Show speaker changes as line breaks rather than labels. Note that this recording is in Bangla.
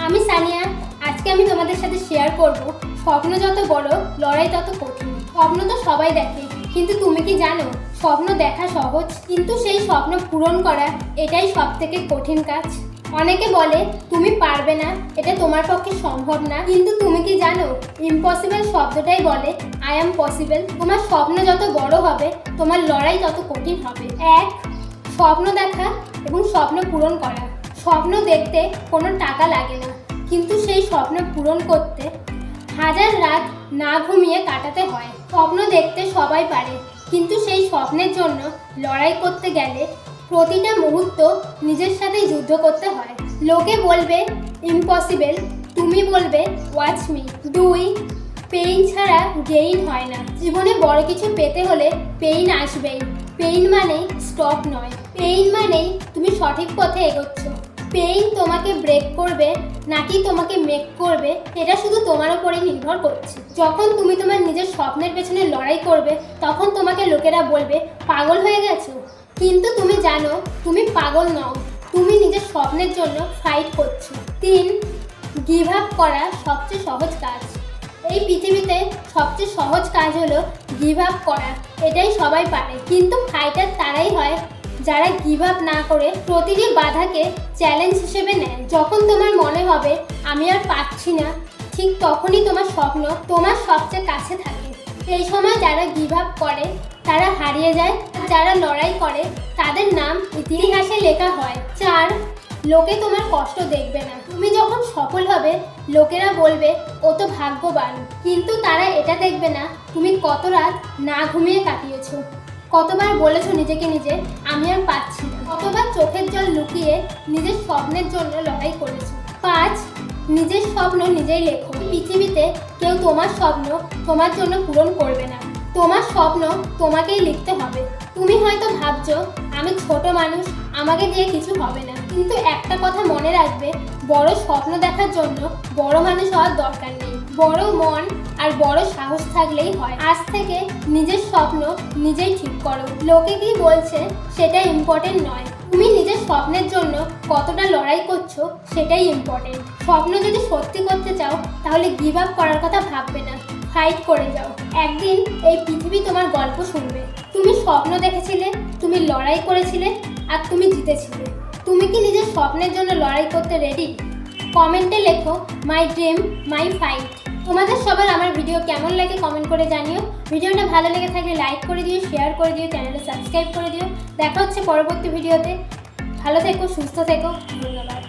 আমি সানিয়া। আজকে আমি তোমাদের সাথে শেয়ার করব স্বপ্ন যত বড় লড়াই তত কঠিন। স্বপ্ন তো সবাই দেখে, কিন্তু তুমি কি জানো স্বপ্ন দেখা সহজ, কিন্তু সেই স্বপ্ন পূরণ করা এটাই সবথেকে কঠিন কাজ। অনেকে বলে তুমি পারবে না, এটা তোমার পক্ষে সম্ভব না, কিন্তু তুমি কি জানো ইম্পসিবল শব্দটাই বলে আই অ্যাম পসিবল। তোমার স্বপ্ন যত বড় হবে তোমার লড়াই তত কঠিন হবে। এক, স্বপ্ন দেখা এবং স্বপ্ন পূরণ করা। স্বপ্ন দেখতে কোনো টাকা লাগে না, কিন্তু সেই স্বপ্ন পূরণ করতে হাজার রাত না ঘুমিয়ে কাটাতে হয়। স্বপ্ন দেখতে সবাই পারে, কিন্তু সেই স্বপ্নের জন্য লড়াই করতে গেলে প্রতিটা মুহূর্ত নিজের সাথেই যুদ্ধ করতে হয়। লোকে বলবে ইম্পসিবল, তুমি বলবে ওয়াচ মি। দুই, পেইন ছাড়া গেইন হয় না। জীবনে বড় কিছু পেতে হলে পেইন আসবেই। পেইন মানেই স্টপ নয়, পেইন মানেই তুমি সঠিক পথে এগোচ্ছ। পেইন তোমাকে ব্রেক করবে নাকি তোমাকে মেক করবে এটা শুধু তোমার উপরেই নির্ভর করছে। যখন তুমি তোমার নিজের স্বপ্নের পেছনে লড়াই করবে তখন তোমাকে লোকেরা বলবে পাগল হয়ে গেছো, কিন্তু তুমি জানো তুমি পাগল নও, তুমি নিজের স্বপ্নের জন্য ফাইট করছো। তিন, গিভ আপ করা সবচেয়ে সহজ কাজ। এই পৃথিবীতে সবচেয়ে সহজ কাজ হলো গিভ আপ করা। এটাই সবাই পারে, কিন্তু ফাইটার তারাই হয় যারা গিভ আপ না করে প্রতিটি বাধাকে চ্যালেঞ্জ হিসেবে নেয়। যখন তোমার মনে হবে আমি আর পারছি না, ঠিক তখনই তোমার স্বপ্ন তোমার সবচেয়ে কাছে থাকে। এই সময় যারা গিভ আপ করে তারা হারিয়ে যায়, যারা লড়াই করে তাদের নাম ইতিহাসে লেখা হয়। চার, লোকে তোমার কষ্ট দেখবে না। তুমি যখন সফল হবে লোকেরা বলবে ও তো ভাগ্যবান, কিন্তু তারা এটা দেখবে না তুমি কত রাত না ঘুমিয়ে কাটিয়েছো, কতবার বলেছো নিজেকে নিজে আমি আর পাচ্ছি না, কতবার চোখের জল লুকিয়ে নিজের স্বপ্নের জন্য লড়াই করেছো। পাঁচ, নিজের স্বপ্ন নিজেই লেখো। পৃথিবীতে কেউ তোমার স্বপ্ন তোমার জন্য পূরণ করবে না, তোমার স্বপ্ন তোমাকেই লিখতে হবে। তুমি হয়তো ভাবছো আমি ছোট মানুষ, আমাকে দিয়ে কিছু হবে না, কিন্তু একটা কথা মনে রাখবে, বড় স্বপ্ন দেখার জন্য বড় মানুষ হওয়ার দরকার নেই, বড় মন আর বড় সাহস থাকলেই হয়। আজ থেকে নিজের স্বপ্ন নিজেই ঠিক করো। লোকে কি বলছে সেটা ইম্পর্টেন্ট নয়, তুমি নিজের স্বপ্নের জন্য কতটা লড়াই করছো সেটাই ইম্পর্টেন্ট। স্বপ্ন যদি সত্যি করতে চাও তাহলে গিভ আপ করার কথা ভাববে না, ফাইট করে যাও। একদিন এই পৃথিবী তোমার গল্প শুনবে, তুমি স্বপ্ন দেখেছিলে, তুমি লড়াই করেছিলে আর তুমি জিতেছিলে। তুমি কি নিজের স্বপ্নের জন্য লড়াই করতে রেডি? কমেন্টে লেখো মাই ড্রিম মাই ফাইট। তোমাদের সবার আমার ভিডিও কেমন লাগে কমেন্ট করে জানিও। ভিডিওটা ভালো লেগে থাকলে লাইক করে দিও, শেয়ার করে দিও, চ্যানেলটা সাবস্ক্রাইব করে দিও। দেখা হচ্ছে পরবর্তী ভিডিওতে। ভালো থেকো, সুস্থ থেকো, ধন্যবাদ।